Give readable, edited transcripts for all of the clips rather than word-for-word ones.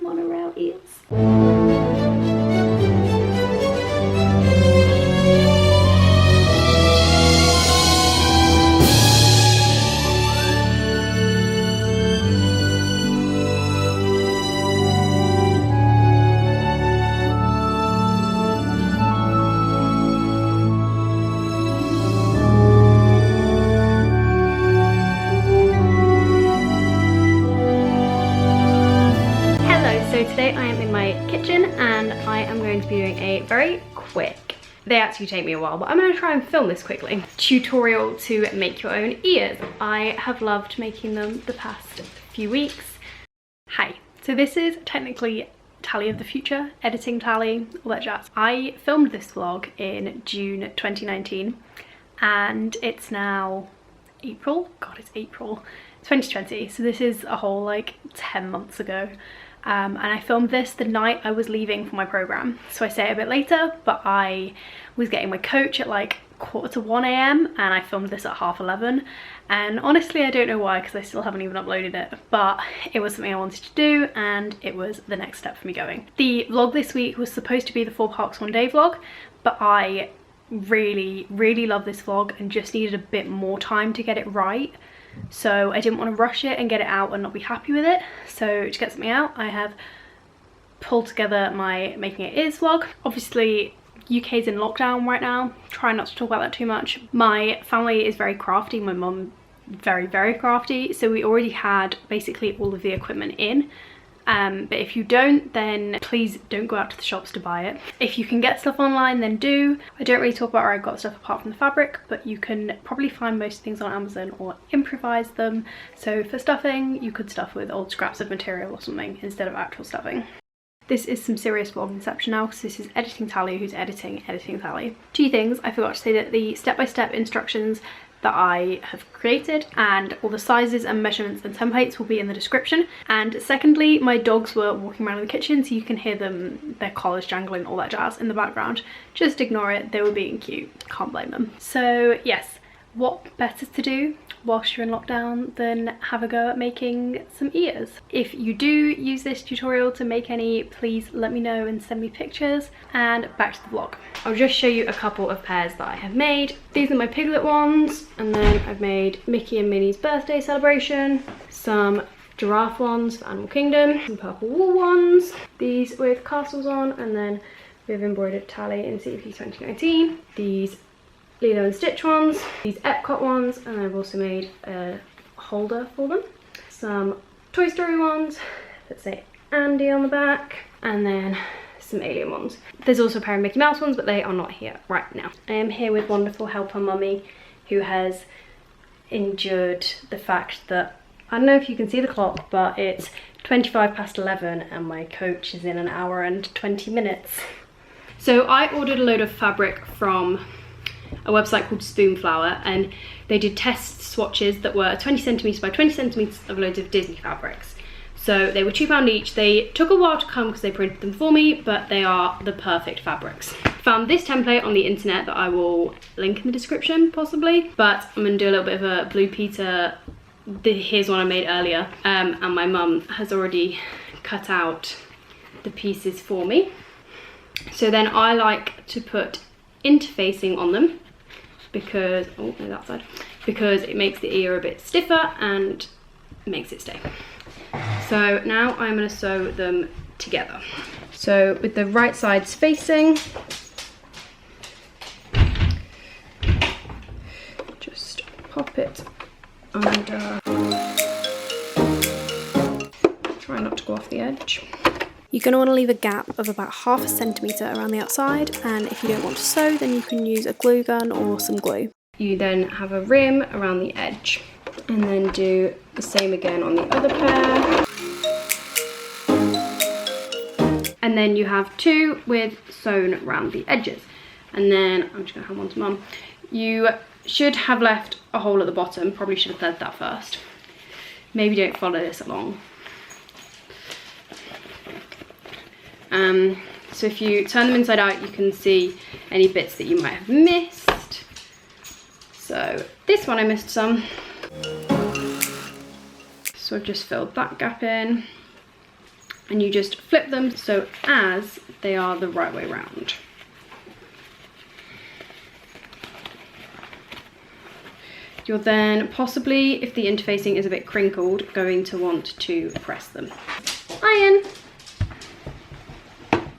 monorail ears. So today I am in my kitchen and I am going to be doing a very quick, they actually take me a while, but I'm going to try and film this quickly, tutorial to make your own ears. I have loved making them the past few weeks. Hi, so this is technically Tally of the Future, editing Tally, all that jazz. I filmed this vlog in June 2019 and it's now April, God it's April 2020, so this is a whole like 10 months ago. And I filmed this the night I was leaving for my program, so I say it a bit later, but I was getting my coach at like 1:45 AM and I filmed this at 11:30, and honestly I don't know why because I still haven't even uploaded it, but it was something I wanted to do and it was the next step for me going. The vlog this week was supposed to be the 4 parks 1 day vlog, but I really love this vlog and just needed a bit more time to get it right. So I didn't want to rush it and get it out and not be happy with it. So to get something out, I have pulled together my Making It Is vlog. Obviously, UK's in lockdown right now. Try not to talk about that too much. My family is very crafty. My mum very crafty. So we already had basically all of the equipment in. But if you don't, then please don't go out to the shops to buy it. If you can get stuff online, then do. I don't really talk about where I got stuff apart from the fabric, but you can probably find most things on Amazon or improvise them. So for stuffing, you could stuff with old scraps of material or something instead of actual stuffing. This is some serious vlog inception now because this is editing Tally who's editing Tally. 2 things, I forgot to say that the step-by-step instructions that I have created and all the sizes and measurements and templates will be in the description. And secondly, my dogs were walking around in the kitchen, so you can hear them, their collars jangling, all that jazz in the background. Just ignore it, they were being cute, can't blame them. So yes, what better to do whilst you're in lockdown than have a go at making some ears? If you do use this tutorial to make any, please let me know and send me pictures. And back to the vlog. I'll just show you a couple of pairs that I have made. These are my piglet ones, and then I've made Mickey and Minnie's birthday celebration, some giraffe ones for Animal Kingdom, some purple wool ones, these with castles on, and then we've embroidered Tally in CEP 2019, these Lilo and Stitch ones, these Epcot ones, and I've also made a holder for them. Some Toy Story ones that say Andy on the back, and then some alien ones. There's also a pair of Mickey Mouse ones, but they are not here right now. I am here with wonderful helper mummy, who has endured the fact that, I don't know if you can see the clock, but it's 11:25 and my coach is in 1 hour and 20 minutes. So I ordered a load of fabric from a website called Spoonflower, and they did test swatches that were 20 centimeters by 20 centimeters of loads of Disney fabrics. So they were £2 each. They took a while to come because they printed them for me, but they are the perfect fabrics. Found this template on the internet that I will link in the description possibly, but I'm gonna do a little bit of a Blue Peter. Here's one I made earlier, and my mum has already cut out the pieces for me. So then I like to put interfacing on them because, oh no, that side, because it makes the ear a bit stiffer and makes it stay. So now I'm going to sew them together. So with the right sides facing, just pop it under, try not to go off the edge. You're going to want to leave a gap of about ½ centimetre around the outside, and if you don't want to sew, then you can use a glue gun or some glue. You then have a rim around the edge, and then do the same again on the other pair. And then you have 2 with sewn around the edges. And then, I'm just going to hand one to mum. You should have left a hole at the bottom, probably should have threaded that first. Maybe don't follow this along. So if you turn them inside out, you can see any bits that you might have missed. So this one I missed some. So I've just filled that gap in. and you just flip them so as they are the right way round. You're then possibly, if the interfacing is a bit crinkled, going to want to press them. Iron.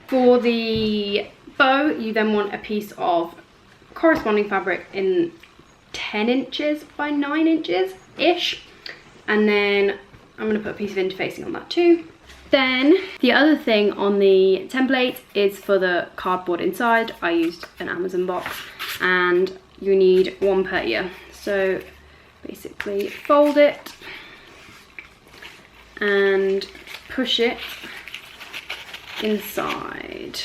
For the bow, you then want a piece of corresponding fabric in 10 inches by 9 inches-ish. And then I'm going to put a piece of interfacing on that too. Then the other thing on the template is for the cardboard inside. I used an Amazon box, and you need 1 per ear. So basically fold it and push it inside.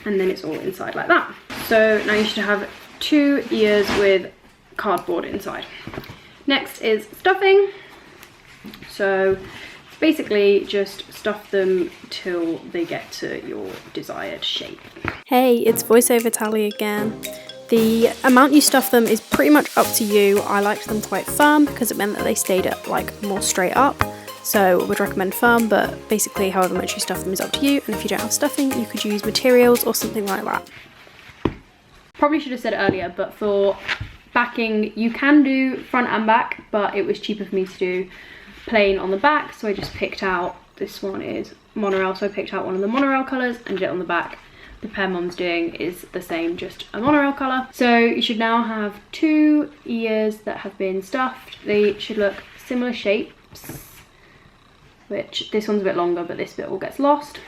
And then it's all inside like that. So now you should have 2 ears with cardboard inside. Next is stuffing. So basically just stuff them till they get to your desired shape. Hey, it's voiceover Tally again. The amount you stuff them is pretty much up to you. I liked them quite firm because it meant that they stayed up like more straight up. So I would recommend firm, but basically however much you stuff them is up to you. And if you don't have stuffing, you could use materials or something like that. Probably should have said it earlier, but for backing you can do front and back, but it was cheaper for me to do plain on the back, so I just picked out, this one is monorail, so I picked out one of the monorail colours and did it on the back. The pair Mum's doing is the same, just a monorail colour. So you should now have 2 ears that have been stuffed. They should look similar shapes, which this one's a bit longer, but this bit all gets lost,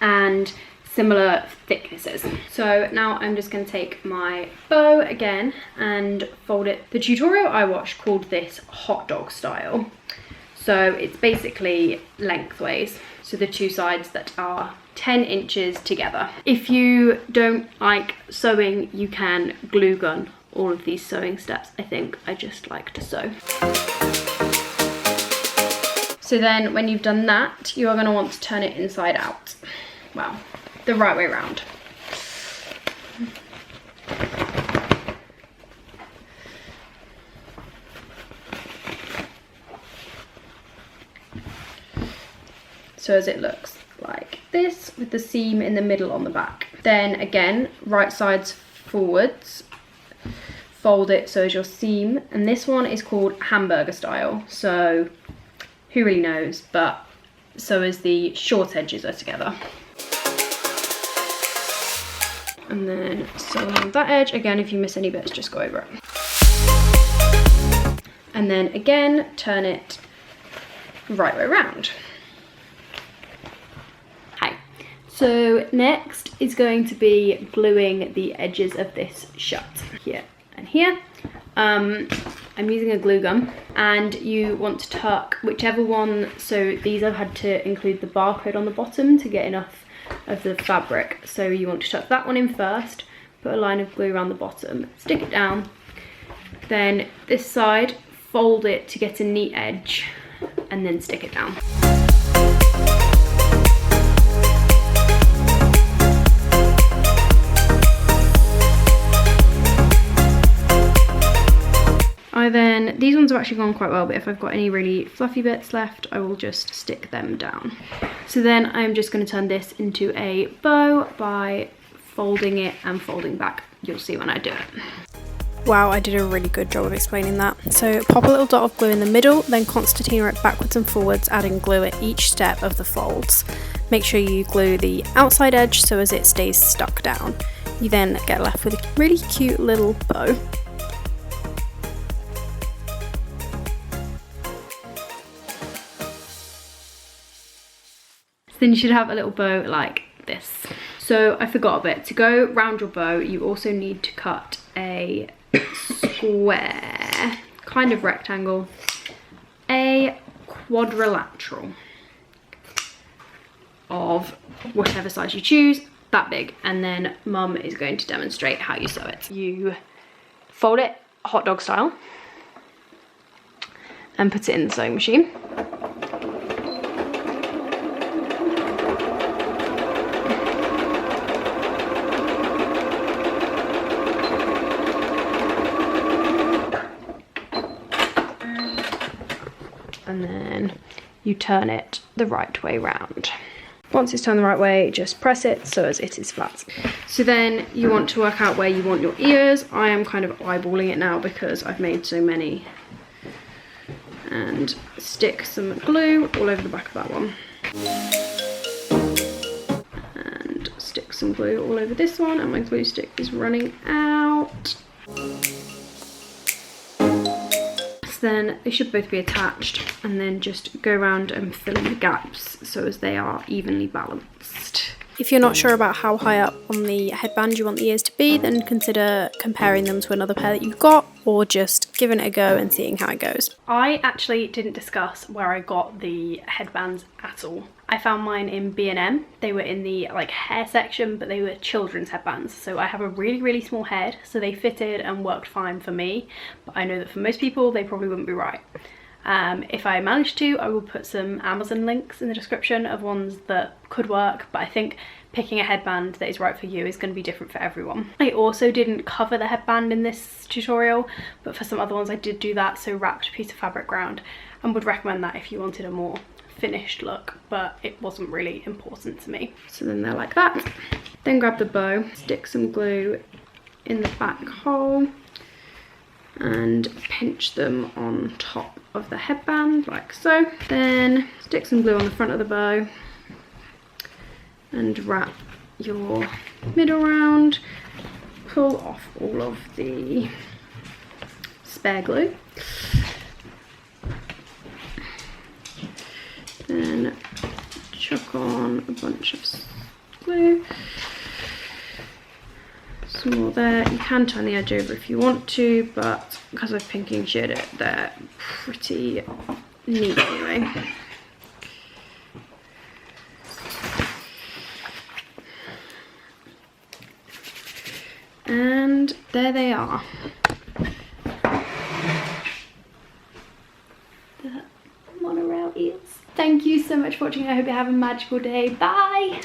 and similar thicknesses. So now I'm just going to take my bow again and fold it. The tutorial I watched called this hot dog style. So it's basically lengthways, so the 2 sides that are 10 inches together. If you don't like sewing, you can glue gun all of these sewing steps. I think I just like to sew. So then when you've done that, you are going to want to turn it inside out. Well, the right way around. So as it looks like this, with the seam in the middle on the back. Then again, right sides forwards, fold it so as your seam, and this one is called hamburger style, so who really knows, but so as the short edges are together. And then sew along that edge. Again, if you miss any bits, just go over it. And then again, turn it right way around. Hi. So next is going to be gluing the edges of this shut, here and here. I'm using a glue gun, and you want to tuck whichever one, so these I've had to include the barcode on the bottom to get enough of the fabric, so you want to tuck that one in first, put a line of glue around the bottom, stick it down, then this side, fold it to get a neat edge, and then stick it down. These ones have actually gone quite well, but if I've got any really fluffy bits left, I will just stick them down. So then I'm just going to turn this into a bow by folding it and folding back. You'll see when I do it. Wow, I did a really good job of explaining that. So pop a little dot of glue in the middle, then concertina it backwards and forwards, adding glue at each step of the folds. Make sure you glue the outside edge so as it stays stuck down. You then get left with a really cute little bow. Then you should have a little bow like this. So I forgot a bit. To go round your bow, you also need to cut a square, kind of rectangle, a quadrilateral of whatever size you choose, that big. And then Mum is going to demonstrate how you sew it. You fold it hot dog style and put it in the sewing machine. you turn it the right way round. Once it's turned the right way, just press it so as it is flat. So then you want to work out where you want your ears. I am kind of eyeballing it now because I've made so many. And stick some glue all over the back of that one. And stick some glue all over this one, and my glue stick is running out. Then they should both be attached, and then just go around and fill in the gaps so as they are evenly balanced. If you're not sure about how high up on the headband you want the ears to be, then consider comparing them to another pair that you've got, or just giving it a go and seeing how it goes. I actually didn't discuss where I got the headbands at all. I found mine in B&M. They were in the like hair section, but they were children's headbands. So I have a really small head, so they fitted and worked fine for me. But I know that for most people, they probably wouldn't be right. If I manage to, I will put some Amazon links in the description of ones that could work, but I think picking a headband that is right for you is going to be different for everyone. I also didn't cover the headband in this tutorial, but for some other ones I did do that, so wrapped a piece of fabric round, and would recommend that if you wanted a more finished look, but it wasn't really important to me. So then they're like that. Then grab the bow, stick some glue in the back hole, and pinch them on top of the headband like so. Then stick some glue on the front of the bow and wrap your middle round. Pull off all of the spare glue. Then chuck on a bunch of glue. Some more there. You can turn the edge over if you want to, but because I've pinking shaded it, they're pretty neat anyway. And there they are. The monorail ears. Thank you so much for watching. I hope you have a magical day. Bye!